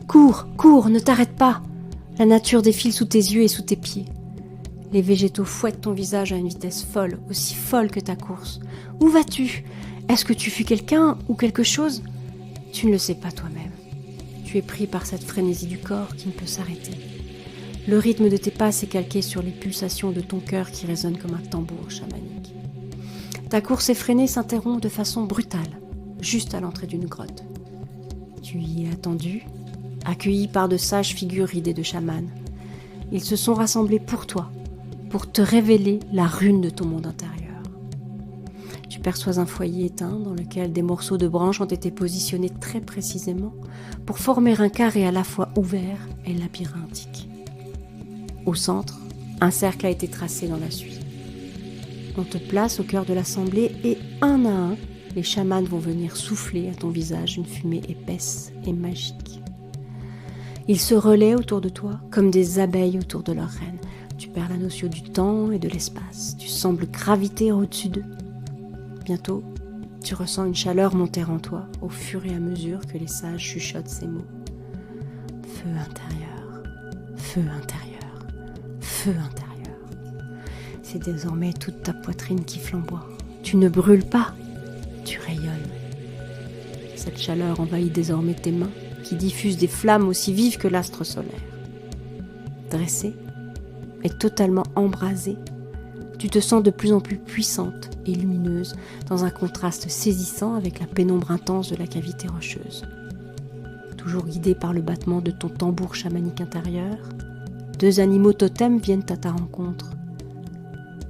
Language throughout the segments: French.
Cours, cours, ne t'arrête pas. La nature défile sous tes yeux et sous tes pieds. Les végétaux fouettent ton visage à une vitesse folle, aussi folle que ta course. Où vas-tu ? Est-ce que tu fuis quelqu'un ou quelque chose ? Tu ne le sais pas toi-même. Tu es pris par cette frénésie du corps qui ne peut s'arrêter. Le rythme de tes pas s'est calqué sur les pulsations de ton cœur qui résonnent comme un tambour chamanique. Ta course effrénée s'interrompt de façon brutale, juste à l'entrée d'une grotte. Tu y es attendu, accueilli par de sages figures ridées de chamans. Ils se sont rassemblés pour toi, pour te révéler la rune de ton monde intérieur. Tu perçois un foyer éteint dans lequel des morceaux de branches ont été positionnés très précisément pour former un carré à la fois ouvert et labyrinthique. Au centre, un cercle a été tracé dans la suie. On te place au cœur de l'assemblée et un à un, les chamans vont venir souffler à ton visage une fumée épaisse et magique. Ils se relaient autour de toi comme des abeilles autour de leur reine. Tu perds la notion du temps et de l'espace. Tu sembles graviter au-dessus d'eux. Bientôt, tu ressens une chaleur monter en toi au fur et à mesure que les sages chuchotent ces mots. Feu intérieur, feu intérieur, feu intérieur. C'est désormais toute ta poitrine qui flamboie. Tu ne brûles pas, tu rayonnes. Cette chaleur envahit désormais tes mains qui diffusent des flammes aussi vives que l'astre solaire. Dressée et totalement embrasée, tu te sens de plus en plus puissante et lumineuse dans un contraste saisissant avec la pénombre intense de la cavité rocheuse. Toujours guidé par le battement de ton tambour chamanique intérieur, deux animaux totems viennent à ta rencontre.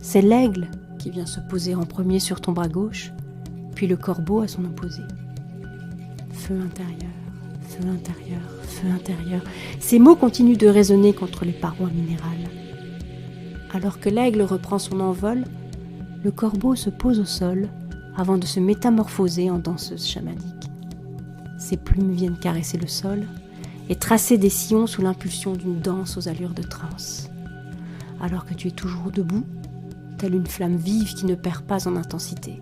C'est l'aigle qui vient se poser en premier sur ton bras gauche, puis le corbeau à son opposé. Feu intérieur, feu intérieur, feu intérieur. Ces mots continuent de résonner contre les parois minérales. Alors que l'aigle reprend son envol, le corbeau se pose au sol avant de se métamorphoser en danseuse chamanique. Ses plumes viennent caresser le sol et tracer des sillons sous l'impulsion d'une danse aux allures de transe. Alors que tu es toujours debout, telle une flamme vive qui ne perd pas en intensité.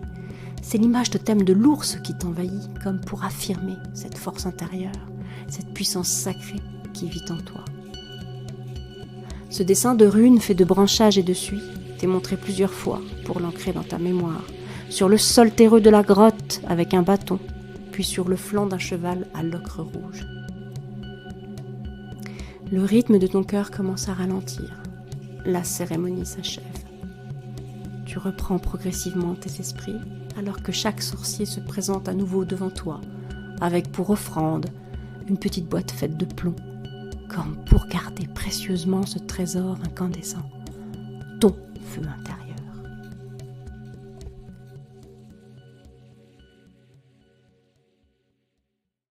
C'est l'image totem de l'ours qui t'envahit, comme pour affirmer cette force intérieure, cette puissance sacrée qui vit en toi. Ce dessin de runes fait de branchages et de suie t'est montré plusieurs fois pour l'ancrer dans ta mémoire, sur le sol terreux de la grotte avec un bâton, puis sur le flanc d'un cheval à l'ocre rouge. Le rythme de ton cœur commence à ralentir. La cérémonie s'achève. Tu reprends progressivement tes esprits alors que chaque sorcier se présente à nouveau devant toi, avec pour offrande une petite boîte faite de plomb, comme pour garder précieusement ce trésor incandescent, ton feu intérieur.